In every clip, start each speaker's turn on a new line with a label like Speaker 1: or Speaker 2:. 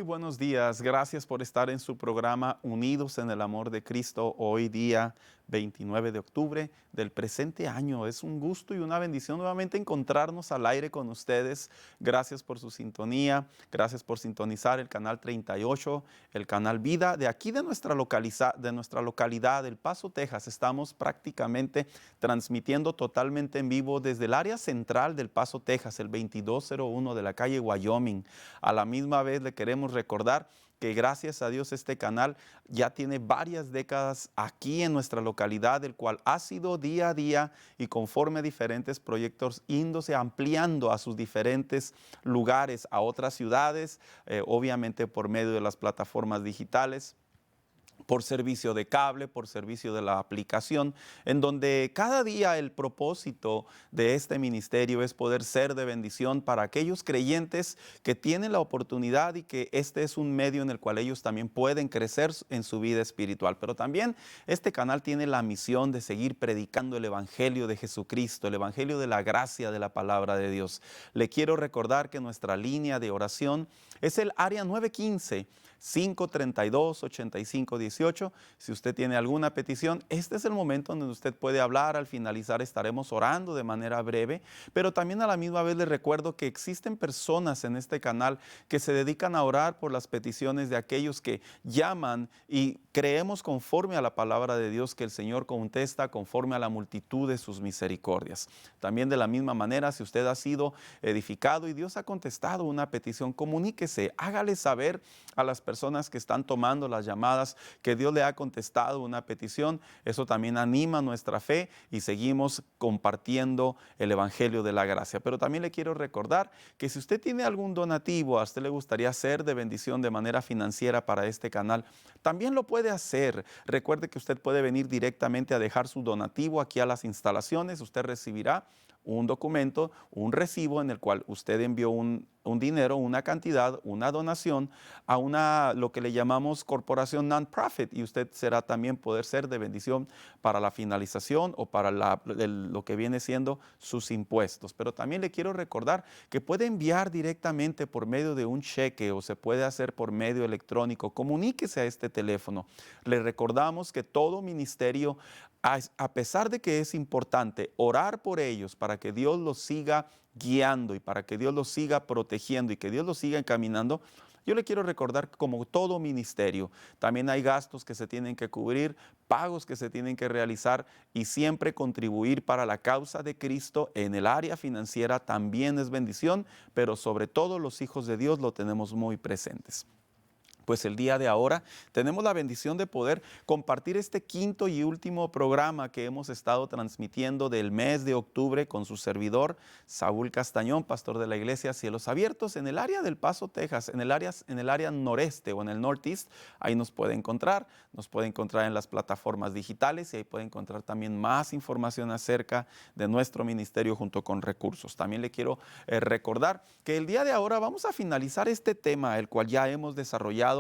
Speaker 1: buenos días. Gracias por estar en su programa Unidos en el Amor de Cristo, hoy día 29 de octubre del presente año. Es un gusto y una bendición nuevamente encontrarnos al aire con ustedes. Gracias por su sintonía, gracias por sintonizar el canal 38, el canal Vida. De aquí de nuestra localidad, El Paso, Texas, estamos prácticamente transmitiendo totalmente en vivo desde el área central del Paso, Texas, el 2201 de la calle Wyoming. A la misma vez le queremos recordar que gracias a Dios este canal ya tiene varias décadas aquí en nuestra localidad, el cual ha sido día a día y conforme a diferentes proyectos yéndose ampliando a sus diferentes lugares, a otras ciudades, obviamente por medio de las plataformas digitales, por servicio de cable, por servicio de la aplicación, en donde cada día el propósito de este ministerio es poder ser de bendición para aquellos creyentes que tienen la oportunidad y que este es un medio en el cual ellos también pueden crecer en su vida espiritual. Pero también este canal tiene la misión de seguir predicando el Evangelio de Jesucristo, el Evangelio de la gracia de la palabra de Dios. Le quiero recordar que nuestra línea de oración es el área 915. 532-8518. Si usted tiene alguna petición, este es el momento en donde usted puede hablar. Al finalizar estaremos orando de manera breve, pero también a la misma vez les recuerdo que existen personas en este canal que se dedican a orar por las peticiones de aquellos que llaman y creemos conforme a la palabra de Dios que el Señor contesta conforme a la multitud de sus misericordias. También de la misma manera, si usted ha sido edificado y Dios ha contestado una petición, comuníquese, hágale saber a las personas que están tomando las llamadas que Dios le ha contestado una petición. Eso también anima nuestra fe y seguimos compartiendo el Evangelio de la gracia. Pero también le quiero recordar que si usted tiene algún donativo, a usted le gustaría ser de bendición de manera financiera para este canal, también lo puede hacer. Recuerde que usted puede venir directamente a dejar su donativo aquí a las instalaciones. Usted recibirá un documento, un recibo en el cual usted envió un dinero, una cantidad, una donación a lo que le llamamos corporación non-profit, y usted será también poder ser de bendición para la finalización o para lo que viene siendo sus impuestos. Pero también le quiero recordar que puede enviar directamente por medio de un cheque o se puede hacer por medio electrónico. Comuníquese a este teléfono. Le recordamos que todo ministerio, a pesar de que es importante orar por ellos para que Dios los siga guiando y para que Dios los siga protegiendo y que Dios los siga encaminando, yo le quiero recordar que como todo ministerio, también hay gastos que se tienen que cubrir, pagos que se tienen que realizar, y siempre contribuir para la causa de Cristo en el área financiera también es bendición, pero sobre todo los hijos de Dios lo tenemos muy presentes. Pues el día de ahora tenemos la bendición de poder compartir este quinto y último programa que hemos estado transmitiendo del mes de octubre con su servidor, Saúl Castañón, pastor de la iglesia Cielos Abiertos, en el área del Paso, Texas, en el área noreste o en el northeast. Ahí nos puede encontrar en las plataformas digitales y ahí puede encontrar también más información acerca de nuestro ministerio junto con recursos. También le quiero recordar que el día de ahora vamos a finalizar este tema, el cual ya hemos desarrollado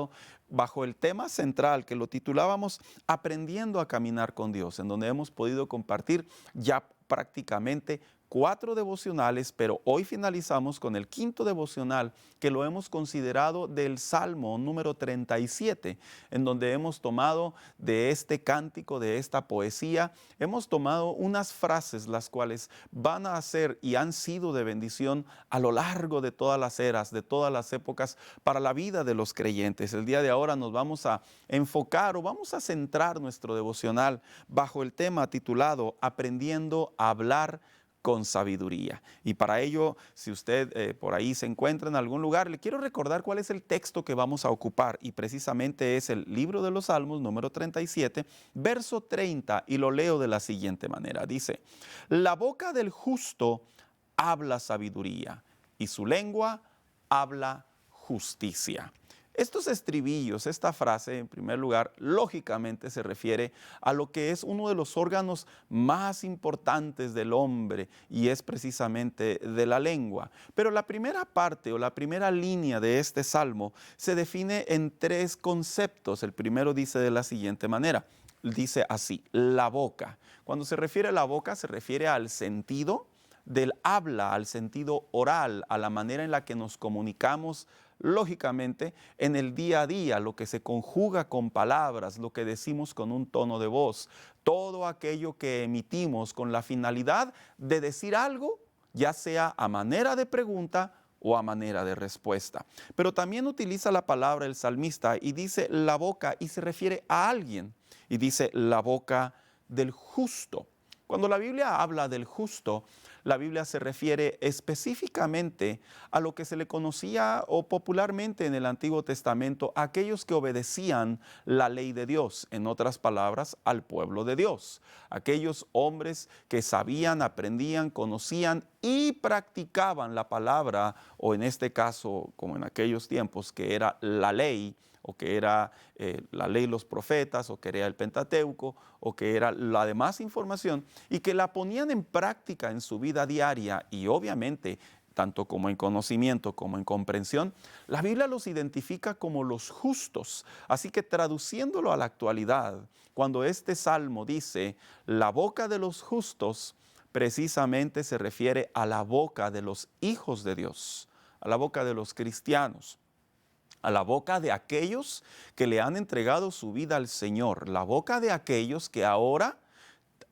Speaker 1: bajo el tema central que lo titulábamos Aprendiendo a Caminar con Dios, en donde hemos podido compartir ya prácticamente 4 devocionales, pero hoy finalizamos con el quinto devocional que lo hemos considerado del Salmo número 37, en donde hemos tomado de este cántico, de esta poesía, hemos tomado unas frases las cuales van a ser y han sido de bendición a lo largo de todas las eras, de todas las épocas para la vida de los creyentes. El día de ahora nos vamos a enfocar o vamos a centrar nuestro devocional bajo el tema titulado Aprendiendo a hablar con sabiduría. Y para ello, si usted por ahí se encuentra en algún lugar, le quiero recordar cuál es el texto que vamos a ocupar, y precisamente es el libro de los Salmos, número 37, verso 30, y lo leo de la siguiente manera. Dice: la boca del justo habla sabiduría, y su lengua habla justicia. Estos estribillos, esta frase, en primer lugar, lógicamente se refiere a lo que es uno de los órganos más importantes del hombre, y es precisamente de la lengua. Pero la primera parte o la primera línea de este salmo se define en 3 conceptos. El primero dice de la siguiente manera, dice así: la boca. Cuando se refiere a la boca, se refiere al sentido del habla, al sentido oral, a la manera en la que nos comunicamos lógicamente, en el día a día, lo que se conjuga con palabras, lo que decimos con un tono de voz, todo aquello que emitimos con la finalidad de decir algo, ya sea a manera de pregunta o a manera de respuesta. Pero también utiliza la palabra el salmista y dice la boca y se refiere a alguien y dice la boca del justo. Cuando la Biblia habla del justo, la Biblia se refiere específicamente a lo que se le conocía o popularmente en el Antiguo Testamento, a aquellos que obedecían la ley de Dios, en otras palabras, al pueblo de Dios. Aquellos hombres que sabían, aprendían, conocían y practicaban la palabra, o en este caso, como en aquellos tiempos, que era la ley, o que era la ley de los profetas, o que era el Pentateuco, o que era la demás información, y que la ponían en práctica en su vida diaria y obviamente, tanto como en conocimiento como en comprensión, la Biblia los identifica como los justos. Así que traduciéndolo a la actualidad, cuando este salmo dice, la boca de los justos, precisamente se refiere a la boca de los hijos de Dios, a la boca de los cristianos, a la boca de aquellos que le han entregado su vida al Señor, la boca de aquellos que ahora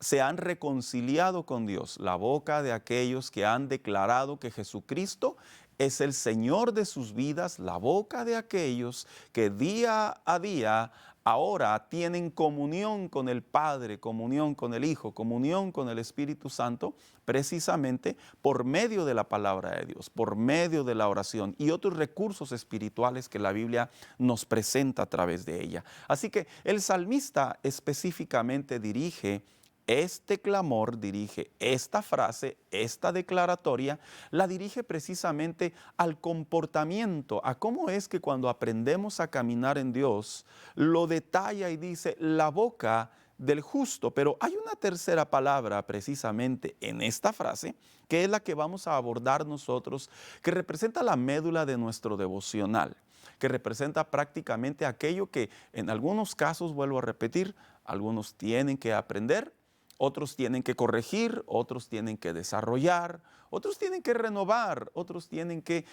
Speaker 1: se han reconciliado con Dios, la boca de aquellos que han declarado que Jesucristo es el Señor de sus vidas, la boca de aquellos que día a día ahora tienen comunión con el Padre, comunión con el Hijo, comunión con el Espíritu Santo, precisamente por medio de la palabra de Dios, por medio de la oración y otros recursos espirituales que la Biblia nos presenta a través de ella. Así que el salmista específicamente dirige este clamor, dirige esta frase, esta declaratoria, la dirige precisamente al comportamiento, a cómo es que cuando aprendemos a caminar en Dios, lo detalla y dice la boca del justo. Pero hay una tercera palabra precisamente en esta frase, que es la que vamos a abordar nosotros, que representa la médula de nuestro devocional, que representa prácticamente aquello que en algunos casos, vuelvo a repetir, algunos tienen que aprender, otros tienen que corregir, otros tienen que desarrollar, otros tienen que renovar, otros tienen que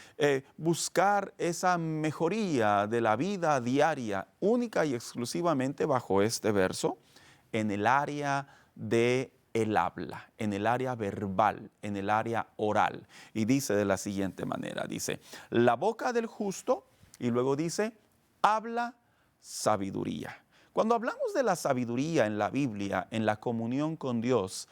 Speaker 1: buscar esa mejoría de la vida diaria, única y exclusivamente bajo este verso, en el área de el habla, en el área verbal, en el área oral. Y dice de la siguiente manera, dice, la boca del justo, y luego dice, habla sabiduría. Cuando hablamos de la sabiduría en la Biblia, en la comunión con Dios,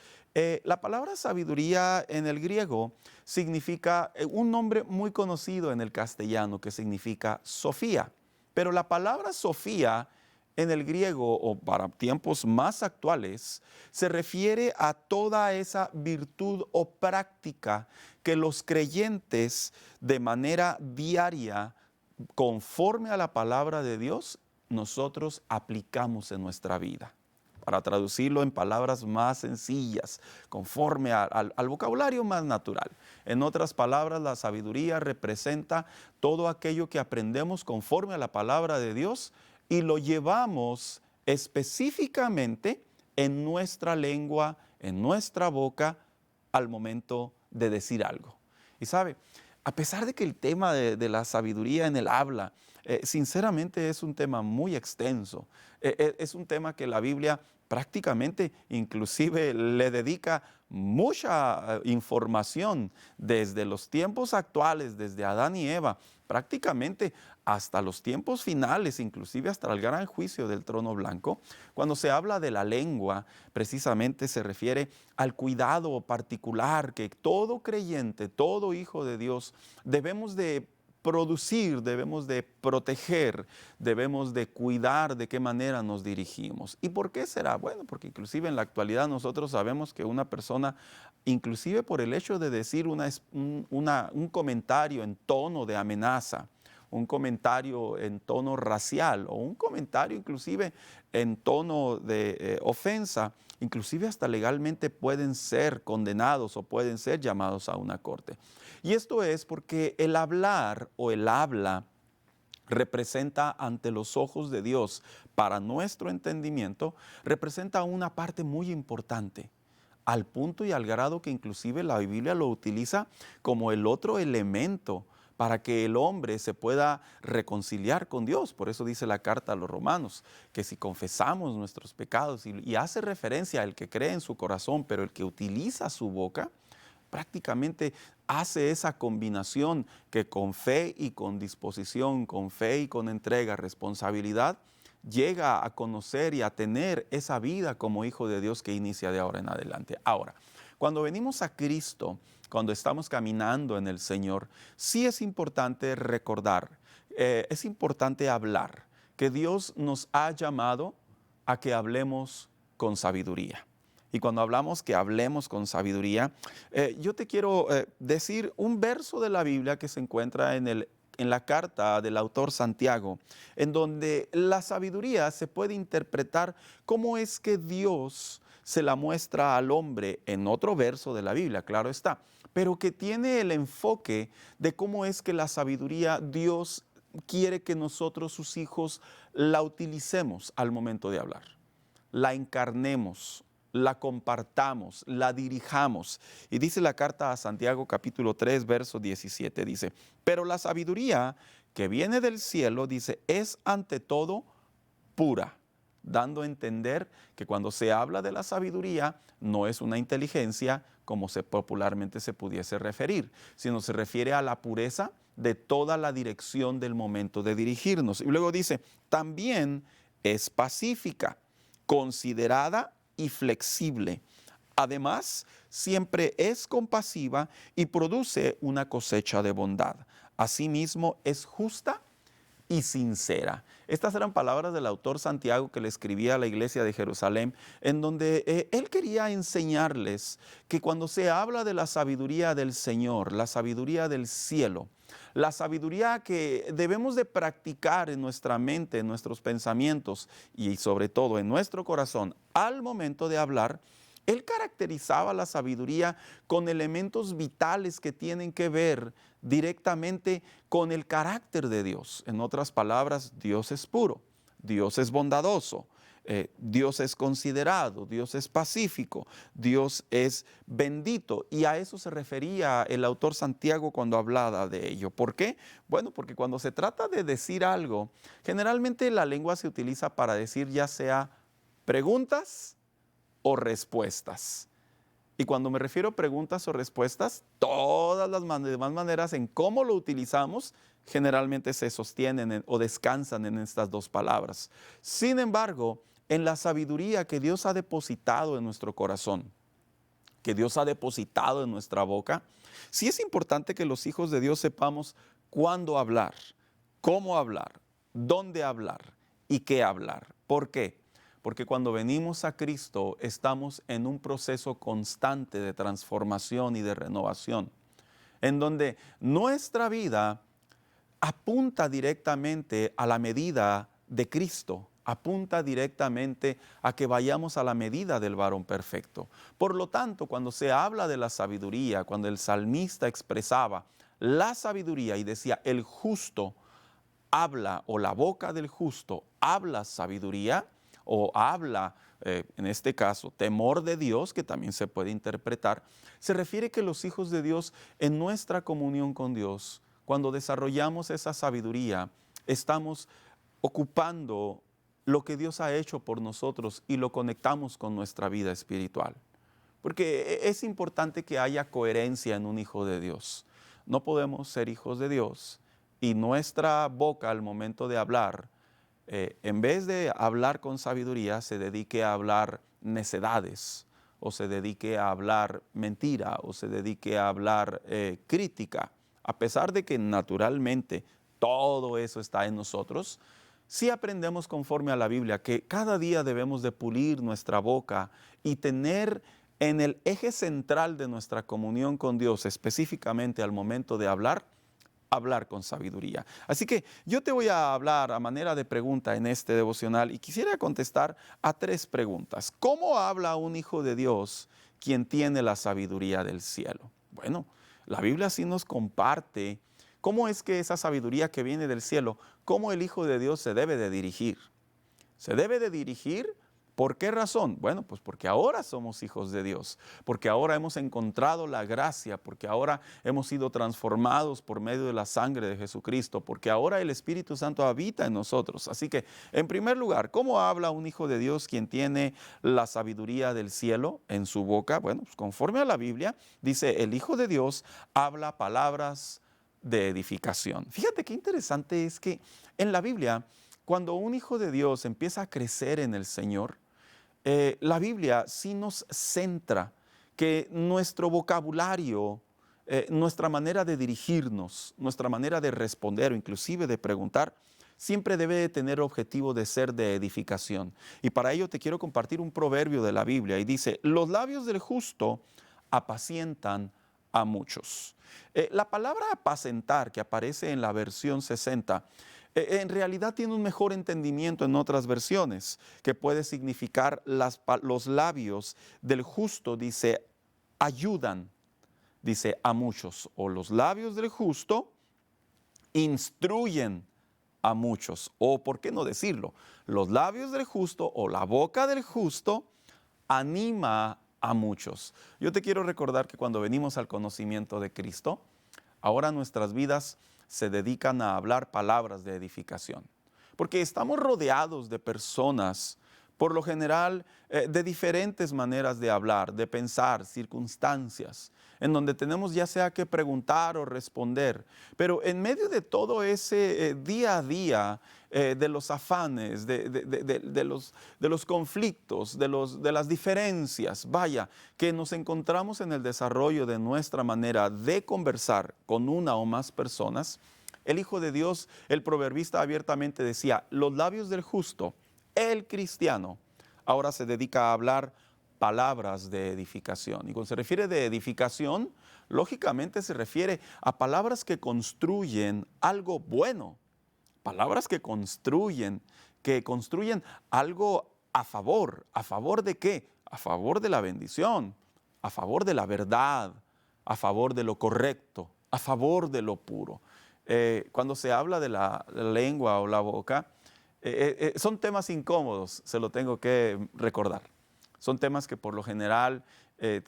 Speaker 1: la palabra sabiduría en el griego significa un nombre muy conocido en el castellano que significa Sofía. Pero la palabra Sofía en el griego o para tiempos más actuales se refiere a toda esa virtud o práctica que los creyentes de manera diaria, conforme a la palabra de Dios, nosotros aplicamos en nuestra vida. Para traducirlo en palabras más sencillas, conforme al vocabulario más natural. En otras palabras, la sabiduría representa todo aquello que aprendemos conforme a la palabra de Dios y lo llevamos específicamente en nuestra lengua, en nuestra boca, al momento de decir algo. Y sabe, a pesar de que el tema de la sabiduría en el habla, sinceramente es un tema muy extenso, es un tema que la Biblia prácticamente inclusive le dedica mucha información desde los tiempos actuales, desde Adán y Eva, prácticamente hasta los tiempos finales, inclusive hasta el gran juicio del trono blanco. Cuando se habla de la lengua, precisamente se refiere al cuidado particular que todo creyente, todo hijo de Dios, debemos de producir, debemos de proteger, debemos de cuidar de qué manera nos dirigimos. ¿Y por qué será? Bueno, porque inclusive en la actualidad nosotros sabemos que una persona, inclusive por el hecho de decir un comentario en tono de amenaza, un comentario en tono racial o un comentario inclusive en tono de ofensa, inclusive hasta legalmente pueden ser condenados o pueden ser llamados a una corte. Y esto es porque el hablar o el habla representa ante los ojos de Dios, para nuestro entendimiento, representa una parte muy importante, al punto y al grado que inclusive la Biblia lo utiliza como el otro elemento para que el hombre se pueda reconciliar con Dios. Por eso dice la carta a los romanos, que si confesamos nuestros pecados, y hace referencia al que cree en su corazón, pero el que utiliza su boca, prácticamente hace esa combinación que con fe y con disposición, con fe y con entrega, responsabilidad, llega a conocer y a tener esa vida como hijo de Dios que inicia de ahora en adelante. Ahora, cuando venimos a Cristo, cuando estamos caminando en el Señor, sí es importante recordar, es importante hablar, que Dios nos ha llamado a que hablemos con sabiduría. Y cuando hablamos que hablemos con sabiduría, yo te quiero decir un verso de la Biblia que se encuentra en la carta del autor Santiago, en donde la sabiduría se puede interpretar cómo es que Dios se la muestra al hombre en otro verso de la Biblia, claro está, pero que tiene el enfoque de cómo es que la sabiduría Dios quiere que nosotros, sus hijos, la utilicemos al momento de hablar, la encarnemos, la compartamos, la dirijamos. Y dice la carta a Santiago capítulo 3, verso 17, dice, pero la sabiduría que viene del cielo, dice, es ante todo pura, dando a entender que cuando se habla de la sabiduría no es una inteligencia como popularmente se pudiese referir, sino se refiere a la pureza de toda la dirección del momento de dirigirnos. Y luego dice, también es pacífica, considerada y flexible. Además, siempre es compasiva y produce una cosecha de bondad. Asimismo, es justa y sincera. Estas eran palabras del autor Santiago que le escribía a la iglesia de Jerusalén, en donde él quería enseñarles que cuando se habla de la sabiduría del Señor, la sabiduría del cielo, la sabiduría que debemos de practicar en nuestra mente, en nuestros pensamientos y sobre todo en nuestro corazón al momento de hablar, él caracterizaba la sabiduría con elementos vitales que tienen que ver directamente con el carácter de Dios. En otras palabras, Dios es puro, Dios es bondadoso, Dios es considerado, Dios es pacífico, Dios es bendito. Y a eso se refería el autor Santiago cuando hablaba de ello. ¿Por qué? Bueno, porque cuando se trata de decir algo, generalmente la lengua se utiliza para decir ya sea preguntas o respuestas. Y cuando me refiero a preguntas o respuestas, todas las demás maneras en cómo lo utilizamos generalmente se sostienen o descansan en estas dos palabras. Sin embargo, en la sabiduría que Dios ha depositado en nuestro corazón, que Dios ha depositado en nuestra boca, sí es importante que los hijos de Dios sepamos cuándo hablar, cómo hablar, dónde hablar y qué hablar. ¿Por qué? Porque cuando venimos a Cristo estamos en un proceso constante de transformación y de renovación, en donde nuestra vida apunta directamente a la medida de Cristo, apunta directamente a que vayamos a la medida del varón perfecto. Por lo tanto, cuando se habla de la sabiduría, cuando el salmista expresaba la sabiduría y decía el justo habla, o la boca del justo habla sabiduría, o habla, en este caso, temor de Dios, que también se puede interpretar, se refiere que los hijos de Dios en nuestra comunión con Dios, cuando desarrollamos esa sabiduría, estamos ocupando lo que Dios ha hecho por nosotros y lo conectamos con nuestra vida espiritual. Porque es importante que haya coherencia en un hijo de Dios. No podemos ser hijos de Dios y nuestra boca al momento de hablar, en vez de hablar con sabiduría, se dedique a hablar necedades, o se dedique a hablar mentira, o se dedique a hablar crítica. A pesar de que naturalmente todo eso está en nosotros, sí aprendemos conforme a la Biblia que cada día debemos de pulir nuestra boca y tener en el eje central de nuestra comunión con Dios, específicamente al momento de hablar con sabiduría. Así que yo te voy a hablar a manera de pregunta en este devocional y quisiera contestar a 3 preguntas. ¿Cómo habla un hijo de Dios quien tiene la sabiduría del cielo? Bueno, la Biblia sí nos comparte cómo es que esa sabiduría que viene del cielo, cómo el hijo de Dios se debe de dirigir. Se debe de dirigir ¿Por qué razón? Bueno, pues porque ahora somos hijos de Dios, porque ahora hemos encontrado la gracia, porque ahora hemos sido transformados por medio de la sangre de Jesucristo, porque ahora el Espíritu Santo habita en nosotros. Así que, en primer lugar, ¿cómo habla un hijo de Dios quien tiene la sabiduría del cielo en su boca? Bueno, pues conforme a la Biblia, dice, el Hijo de Dios habla palabras de edificación. Fíjate qué interesante es que en la Biblia, cuando un hijo de Dios empieza a crecer en el Señor, la Biblia sí nos centra que nuestro vocabulario, nuestra manera de dirigirnos, nuestra manera de responder o inclusive de preguntar, siempre debe de tener objetivo de ser de edificación. Y para ello te quiero compartir un proverbio de la Biblia y dice, los labios del justo apacientan a muchos. La palabra apacentar que aparece en la versión 60 en realidad tiene un mejor entendimiento en otras versiones, que puede significar los labios del justo, dice, ayudan, dice, a muchos, o los labios del justo instruyen a muchos, o por qué no decirlo, los labios del justo o la boca del justo anima a muchos. Yo te quiero recordar que cuando venimos al conocimiento de Cristo, ahora nuestras vidas se dedican a hablar palabras de edificación, porque estamos rodeados de personas, por lo general, de diferentes maneras de hablar, de pensar, circunstancias, en donde tenemos ya sea que preguntar o responder, pero en medio de todo ese día a día, de los afanes, de los conflictos, de las diferencias, vaya, que nos encontramos en el desarrollo de nuestra manera de conversar con una o más personas, el Hijo de Dios, el proverbista abiertamente decía, los labios del justo, el cristiano, ahora se dedica a hablar palabras de edificación. Y cuando se refiere de edificación, lógicamente se refiere a palabras que construyen algo bueno, palabras que construyen algo a favor. ¿A favor de qué? A favor de la bendición, a favor de la verdad, a favor de lo correcto, a favor de lo puro. Cuando se habla de la lengua o la boca, son temas incómodos, se lo tengo que recordar. Son temas que por lo general,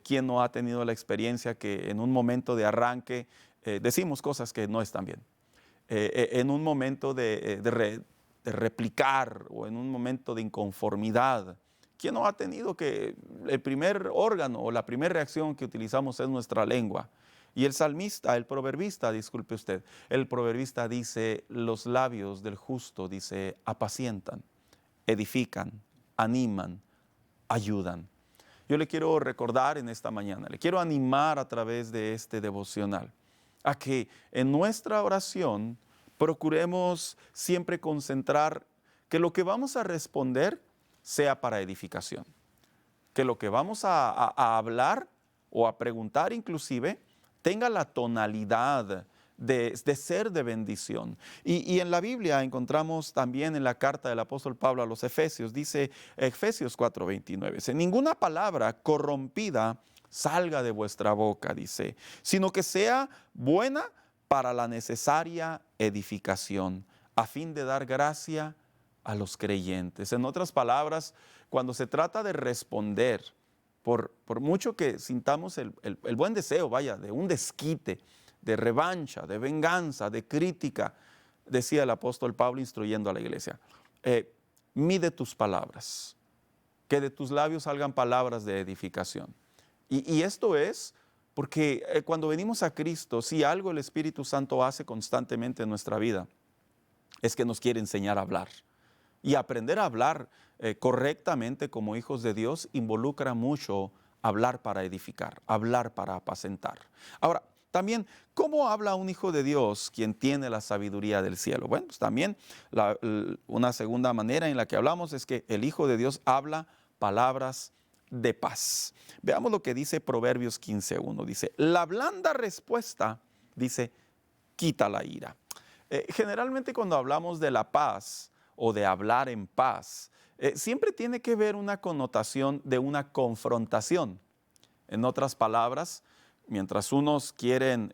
Speaker 1: ¿quién no ha tenido la experiencia que en un momento de arranque decimos cosas que no están bien? En un momento de replicar o en un momento de inconformidad, ¿quién no ha tenido que el primer órgano o la primera reacción que utilizamos es nuestra lengua? Y el salmista, el proverbista, disculpe usted, el proverbista dice, los labios del justo, dice, apacientan, edifican, animan, ayudan. Yo le quiero recordar en esta mañana, le quiero animar a través de este devocional, a que en nuestra oración procuremos siempre concentrar que lo que vamos a responder sea para edificación, que lo que vamos a hablar o a preguntar inclusive tenga la tonalidad de ser de bendición. Y en la Biblia encontramos también en la carta del apóstol Pablo a los Efesios, dice Efesios 4:29, dice, ninguna palabra corrompida salga de vuestra boca, dice, sino que sea buena para la necesaria edificación, a fin de dar gracia a los creyentes. En otras palabras, cuando se trata de responder, por mucho que sintamos el buen deseo, vaya, de un desquite, de revancha, de venganza, de crítica, decía el apóstol Pablo instruyendo a la iglesia, mide tus palabras, que de tus labios salgan palabras de edificación. Y esto es porque cuando venimos a Cristo, si algo el Espíritu Santo hace constantemente en nuestra vida, es que nos quiere enseñar a hablar. Y aprender a hablar correctamente como hijos de Dios involucra mucho hablar para edificar, hablar para apacentar. Ahora, también, ¿cómo habla un hijo de Dios quien tiene la sabiduría del cielo? Bueno, pues también una segunda manera en la que hablamos es que el Hijo de Dios habla palabras de paz. Veamos lo que dice Proverbios 15:1. Dice, la blanda respuesta, dice, quita la ira. Generalmente cuando hablamos de la paz o de hablar en paz, siempre tiene que ver una connotación de una confrontación. En otras palabras, mientras unos quieren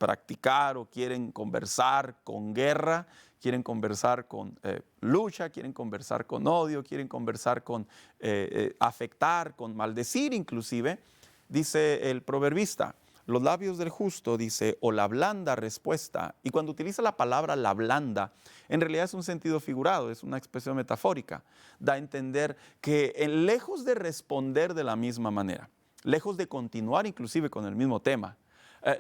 Speaker 1: practicar o quieren conversar con guerra, quieren conversar con lucha, quieren conversar con odio, quieren conversar con afectar, con maldecir inclusive. Dice el proverbista, los labios del justo, dice, o la blanda respuesta. Y cuando utiliza la palabra la blanda, en realidad es un sentido figurado, es una expresión metafórica. Da a entender que lejos de responder de la misma manera, lejos de continuar inclusive con el mismo tema,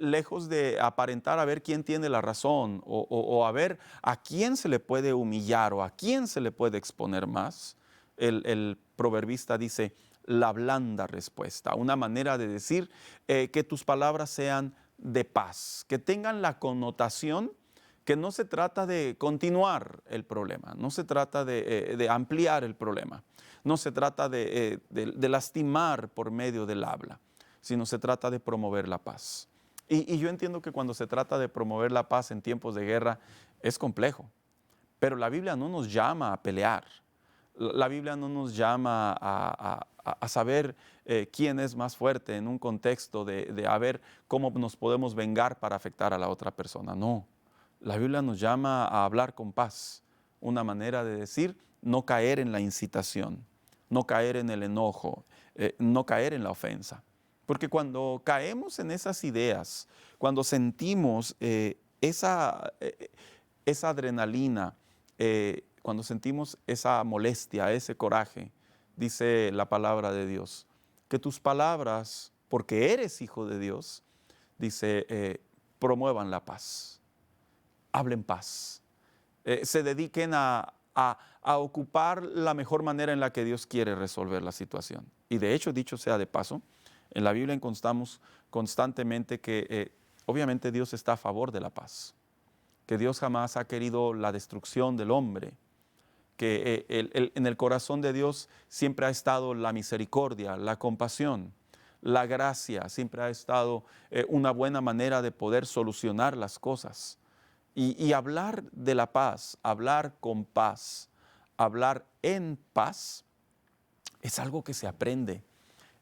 Speaker 1: lejos de aparentar a ver quién tiene la razón o a ver a quién se le puede humillar o a quién se le puede exponer más, el proverbista dice, la blanda respuesta, una manera de decir que tus palabras sean de paz, que tengan la connotación que no se trata de continuar el problema, no se trata de ampliar el problema, no se trata de lastimar por medio del habla, sino se trata de promover la paz. Y yo entiendo que cuando se trata de promover la paz en tiempos de guerra es complejo, pero la Biblia no nos llama a pelear. La Biblia no nos llama a saber quién es más fuerte en un contexto de a ver cómo nos podemos vengar para afectar a la otra persona. No, la Biblia nos llama a hablar con paz, una manera de decir no caer en la incitación, no caer en el enojo, no caer en la ofensa. Porque cuando caemos en esas ideas, cuando sentimos esa adrenalina, cuando sentimos esa molestia, ese coraje, dice la palabra de Dios, que tus palabras, porque eres hijo de Dios, dice, promuevan la paz, hablen paz, se dediquen a ocupar la mejor manera en la que Dios quiere resolver la situación. Y de hecho, dicho sea de paso, en la Biblia encontramos constantemente que obviamente Dios está a favor de la paz, que Dios jamás ha querido la destrucción del hombre, que en el corazón de Dios siempre ha estado la misericordia, la compasión, la gracia, siempre ha estado una buena manera de poder solucionar las cosas. Y hablar de la paz, hablar con paz, hablar en paz, es algo que se aprende.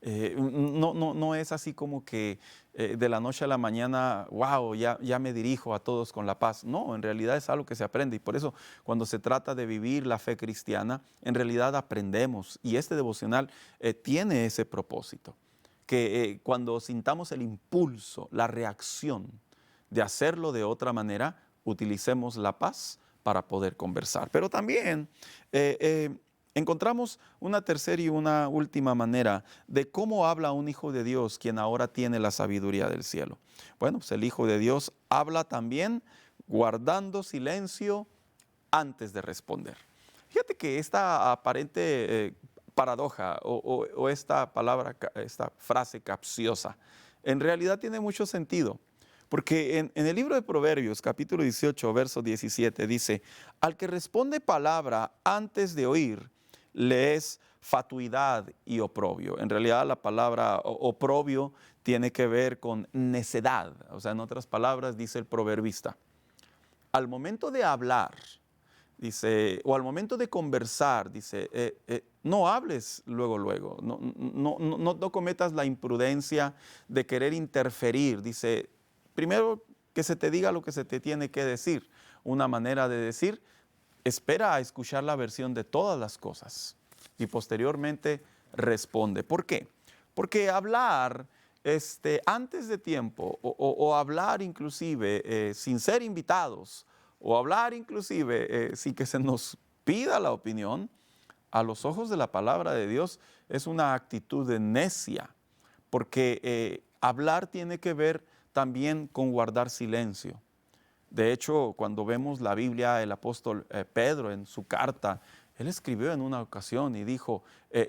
Speaker 1: No es así como que de la noche a la mañana, wow, ya me dirijo a todos con la paz. No, en realidad es algo que se aprende y por eso cuando se trata de vivir la fe cristiana, en realidad aprendemos y este devocional tiene ese propósito, que cuando sintamos el impulso, la reacción de hacerlo de otra manera, utilicemos la paz para poder conversar. Pero también encontramos una tercera y una última manera de cómo habla un hijo de Dios, quien ahora tiene la sabiduría del cielo. Bueno, pues el hijo de Dios habla también guardando silencio antes de responder. Fíjate que esta aparente paradoja o esta palabra, esta frase capciosa, en realidad tiene mucho sentido. Porque en el libro de Proverbios, capítulo 18, verso 17, dice, al que responde palabra antes de oír, le es fatuidad y oprobio. En realidad la palabra oprobio tiene que ver con necedad. O sea, en otras palabras, dice el proverbista, al momento de hablar, dice, o al momento de conversar, dice, no hables luego, no cometas la imprudencia de querer interferir. Dice, primero que se te diga lo que se te tiene que decir. Una manera de decir, espera a escuchar la versión de todas las cosas y posteriormente responde. ¿Por qué? Porque hablar antes de tiempo o hablar inclusive sin ser invitados o hablar inclusive sin que se nos pida la opinión, a los ojos de la palabra de Dios es una actitud de necia, porque hablar tiene que ver también con guardar silencio. De hecho, cuando vemos la Biblia, el apóstol Pedro en su carta, él escribió en una ocasión y dijo,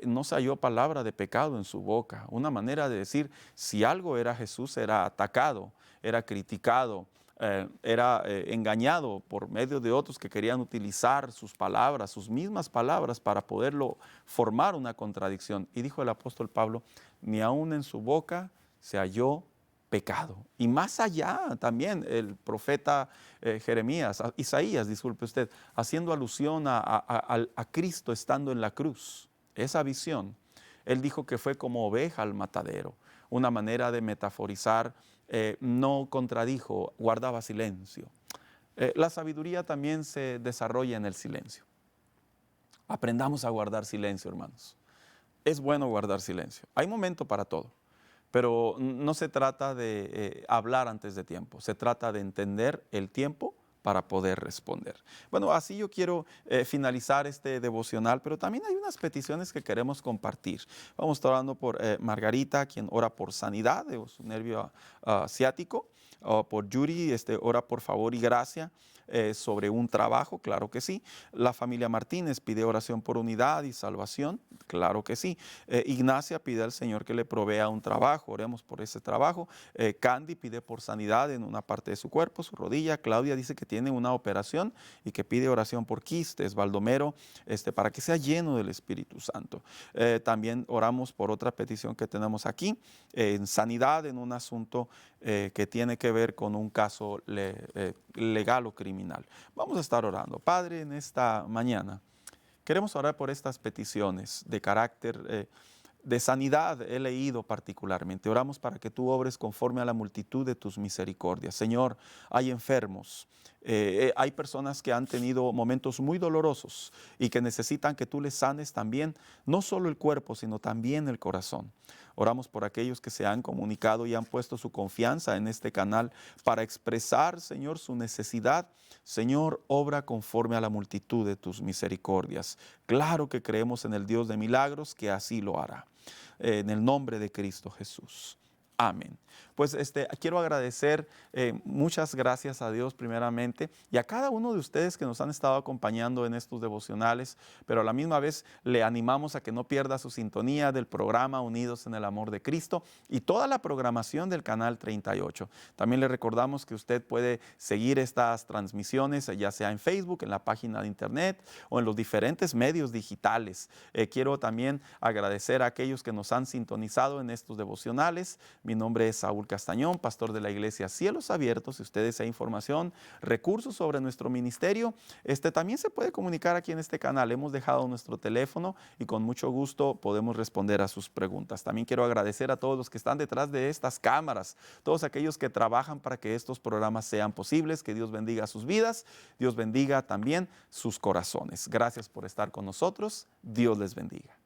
Speaker 1: no se halló palabra de pecado en su boca. Una manera de decir, si algo era Jesús, era atacado, era criticado, era engañado por medio de otros que querían utilizar sus palabras, sus mismas palabras, para poderlo formar una contradicción. Y dijo el apóstol Pablo, ni aún en su boca se halló pecado. Y más allá también el profeta Isaías, disculpe usted, haciendo alusión a Cristo estando en la cruz, esa visión, él dijo que fue como oveja al matadero. una manera de metaforizar, no contradijo, guardaba silencio. La sabiduría también se desarrolla en el silencio. Aprendamos a guardar silencio, hermanos. Es bueno guardar silencio. Hay momento para todo, pero no se trata de hablar antes de tiempo, se trata de entender el tiempo para poder responder. Bueno, así yo quiero finalizar este devocional, pero también hay unas peticiones que queremos compartir. Vamos a estar orando por Margarita, quien ora por sanidad de su nervio ciático, por Yuri, ora por favor y gracia. Sobre un trabajo, claro que sí. La familia Martínez pide oración por unidad y salvación, claro que sí. Ignacia pide al Señor que le provea un trabajo, oremos por ese trabajo. Candy pide por sanidad en una parte de su cuerpo, su rodilla. Claudia dice que tiene una operación y que pide oración por quistes. Baldomero, para que sea lleno del Espíritu Santo. También oramos por otra petición que tenemos aquí, en sanidad en un asunto que tiene que ver con un caso legal o criminal. Vamos a estar orando. Padre, en esta mañana queremos orar por estas peticiones de carácter de sanidad. He leído particularmente. Oramos para que tú obres conforme a la multitud de tus misericordias. Señor, hay enfermos. Hay personas que han tenido momentos muy dolorosos y que necesitan que tú les sanes también, no solo el cuerpo, sino también el corazón. Oramos por aquellos que se han comunicado y han puesto su confianza en este canal para expresar, Señor, su necesidad. Señor, obra conforme a la multitud de tus misericordias. Claro que creemos en el Dios de milagros, que así lo hará. En el nombre de Cristo Jesús. Amén. Pues quiero agradecer, muchas gracias a Dios primeramente y a cada uno de ustedes que nos han estado acompañando en estos devocionales, pero a la misma vez le animamos a que no pierda su sintonía del programa Unidos en el Amor de Cristo y toda la programación del canal 38. También le recordamos que usted puede seguir estas transmisiones, ya sea en Facebook, en la página de internet o en los diferentes medios digitales. Quiero también agradecer a aquellos que nos han sintonizado en estos devocionales. Mi nombre es Saúl Castañón, pastor de la iglesia Cielos Abiertos. Si usted desea información, recursos sobre nuestro ministerio, también se puede comunicar aquí en este canal. Hemos dejado nuestro teléfono y con mucho gusto podemos responder a sus preguntas. También quiero agradecer a todos los que están detrás de estas cámaras, todos aquellos que trabajan para que estos programas sean posibles. Que Dios bendiga sus vidas, Dios bendiga también sus corazones. Gracias por estar con nosotros. Dios les bendiga.